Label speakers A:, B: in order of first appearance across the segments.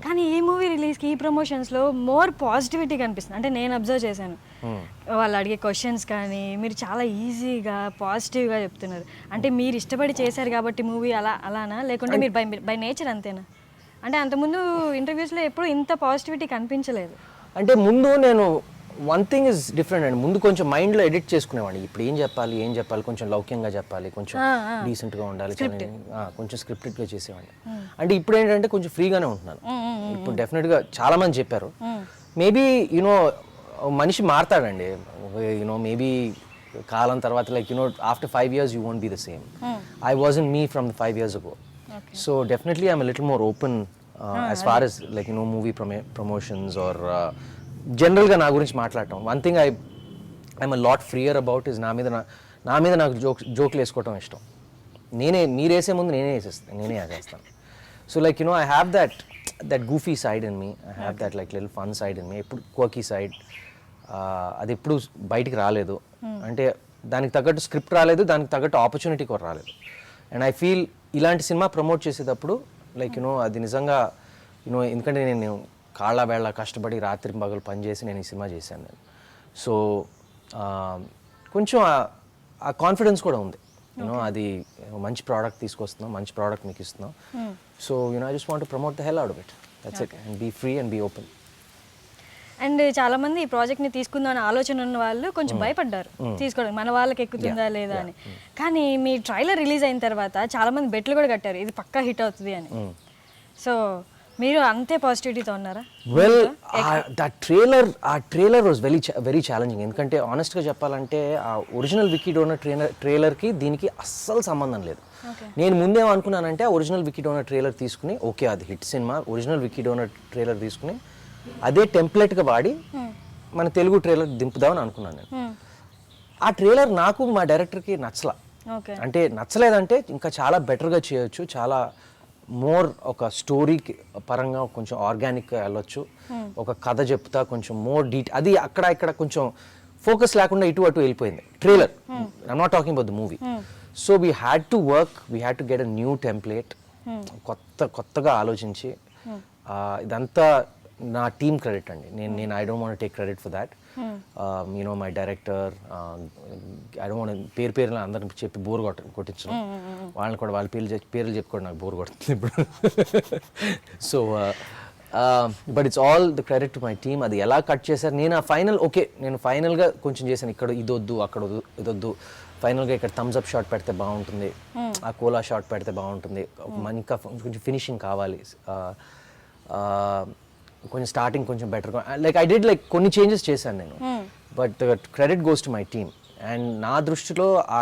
A: కానీ ఈ మూవీ రిలీజ్కి ఈ ప్రమోషన్స్లో మోర్ పాజిటివిటీ కనిపిస్తుంది. అంటే నేను అబ్జర్వ్ చేశాను, వాళ్ళు అడిగే క్వశ్చన్స్ కానీ మీరు చాలా ఈజీగా పాజిటివ్గా చెప్తున్నారు. అంటే మీరు ఇష్టపడి చేశారు కాబట్టి మూవీ అలానా, లేకుంటే మీరు బై నేచర్ అంతేనా? అంటే అంతకుముందు ఇంటర్వ్యూస్లో ఎప్పుడు ఇంత పాజిటివిటీ కనిపించలేదు.
B: అంటే ముందు నేను వన్ థింగ్ ఇస్ డిఫరెంట్ అండి. ముందు కొంచెం మైండ్లో ఎడిట్ చేసుకునేవాడిని. ఇప్పుడు ఏం చెప్పాలి, కొంచెం లౌక్యంగా చెప్పాలి, కొంచెం డీసెంట్గా ఉండాలి, కొంచెం స్క్రిప్టెడ్గా చేసేవాడిని. అంటే ఇప్పుడు ఏంటంటే కొంచెం ఫ్రీగానే ఉంటున్నాను. ఇప్పుడు డెఫినెట్గా చాలా మంది చెప్పారు, మేబీ యూనో మనిషి మారతాడండి, యూనో మేబీ కాలం తర్వాత like you know after 5 years you won't be the same. I wasn't me from the 5 years ago. So definitely I'm a little more open as far as like you know movie promotions or జనరల్గా నా గురించి మాట్లాడటం. One thing I'm a lot freer about is నా మీద నాకు జోక్లు వేసుకోవటం ఇష్టం. మీరు వేసే ముందు నేనే వేసేస్తాను. So like you know I have that goofy side in me, I have that like little fun side in me, ఎప్పుడు క్వర్కీ సైడ్. అది ఎప్పుడు బయటికి రాలేదు. అంటే దానికి తగ్గట్టు స్క్రిప్ట్ రాలేదు, దానికి తగ్గట్టు ఆపర్చునిటీ కూడా రాలేదు. అండ్ ఐ ఫీల్ ఇలాంటి సినిమా ప్రమోట్ చేసేటప్పుడు లైక్ యూనో అది నిజంగా యూనో, ఎందుకంటే నేను కాళ్ళ వేళ్ళ కష్టపడి రాత్రి పగలు పనిచేసి నేను ఈ సినిమా చేశాను నేను. సో కొంచెం ఆ కాన్ఫిడెన్స్ కూడా ఉంది, యూనో అది మంచి ప్రోడక్ట్ తీసుకొస్తున్నాం, మంచి ప్రోడక్ట్ మీకు ఇస్తున్నాం. So you know I just want to promote the hell out of it, that's it, and be free and be open.
A: And చాలా మంది ఈ ప్రాజెక్ట్ని తీసుకుందాం అనే ఆలోచన ఉన్న వాళ్ళు కొంచెం భయపడ్డారు తీసుకోవడం, మన వాళ్ళకి ఎక్కుతుందా లేదా అని. కానీ మీ ట్రైలర్ రిలీజ్ అయిన తర్వాత చాలా మంది బెట్లు కూడా కట్టారు ఇది పక్కా హిట్ అవుతుంది అని. సో మీరు అంతే పాజిటివిటీతో ఉన్నారా?
B: Well that trailer was very challenging. ఎందుకంటే ఆనెస్ట్గా చెప్పాలంటే ఆ ఒరిజినల్ విక్కీ డోనర్ ట్రైలర్కి దీనికి అస్సలు సంబంధం లేదు. నేను ముందేమో అనుకున్నానంటే ఆ ఒరిజినల్ విక్కీ డోనర్ ట్రైలర్ తీసుకుని ఓకే అది hit cinema, original Vicky donor trailer తీసుకుని అదే టెంప్లెట్గా వాడి మన తెలుగు ట్రైలర్ దింపుదామని అనుకున్నాను నేను. ఆ ట్రైలర్ నాకు మా డైరెక్టర్కి నచ్చలా. అంటే నచ్చలేదంటే ఇంకా చాలా బెటర్గా చేయొచ్చు, చాలా మోర్ ఒక స్టోరీ పరంగా కొంచెం ఆర్గానిక్గా వెళ్ళొచ్చు, ఒక కథ చెప్తా కొంచెం మోర్ అది అక్కడ ఇక్కడ కొంచెం ఫోకస్ లేకుండా ఇటు అటు వెళ్ళిపోయింది trailer. I'm not talking about the movie. So we had to work, we had to get a new template, కొత్తగా ఆలోచించి ఇదంతా నా టీమ్ క్రెడిట్ అండి. నేను I don't want take credit for that. You know my director, I don't want పేర్లు అందరిని చెప్పి bore కొట్టించడం, వాళ్ళని కూడా వాళ్ళ పేర్లు చెప్పుకోవడం నాకు బోర్ కొడుతుంది ఇప్పుడు. So but it's all the credit to my team. అది ఎలా కట్ చేశారు, నేను ఫైనల్గా కొంచెం చేశాను, ఇక్కడ ఇదొద్దు అక్కడ ఇదొద్దు, ఫైనల్గా ఇక్కడ థమ్స్ అప్ షాట్ పెడితే బాగుంటుంది, ఆ కోలా షాట్ పెడితే బాగుంటుంది, ఇంకా కొంచెం ఫినిషింగ్ కావాలి, కొంచెం స్టార్టింగ్ కొంచెం బెటర్గా లైక్ ఐ డిడ్ లైక్ కొన్ని చేంజెస్ చేశాను నేను. But credit goes to my team. And నా దృష్టిలో ఆ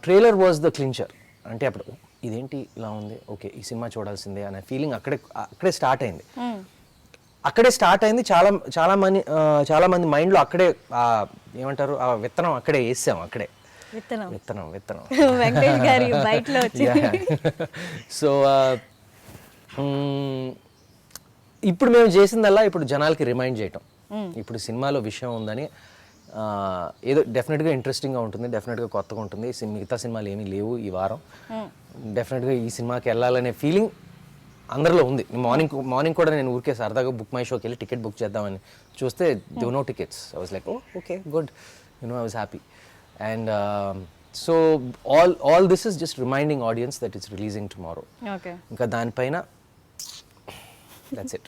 B: ట్రైలర్ వాజ్ ద క్లించర్. అంటే అప్పుడు ఇదేంటి ఇలా ఉంది, ఓకే ఈ సినిమా చూడాల్సిందే అనే ఫీలింగ్ అక్కడే స్టార్ట్ అయింది. చాలా మంది మైండ్లో అక్కడే ఏమంటారు ఆ విత్తనం అక్కడే వేసాం, అక్కడే విత్తనం
A: వెంకటేష్ గారి బైక్లో
B: సో ఇప్పుడు మేము చేసిందల్లా ఇప్పుడు జనాలకి రిమైండ్ చేయటం, ఇప్పుడు సినిమాలో విషయం ఉందని, ఏదో డెఫినెట్గా ఇంట్రెస్టింగ్గా ఉంటుంది, డెఫినెట్గా కొత్తగా ఉంటుంది, మిగతా సినిమాలు ఏమీ లేవు ఈ వారం, డెఫినెట్గా ఈ సినిమాకి వెళ్ళాలనే ఫీలింగ్ అందరిలో ఉంది. మార్నింగ్ కూడా నేను ఊరికే సరదాగా బుక్ మై షోకి వెళ్ళి టికెట్ బుక్ చేద్దామని చూస్తే they know tickets. I was like okay good, I was happy. And so all this is just reminding audience that it's releasing tomorrow. ఇంకా దానిపైన that's it.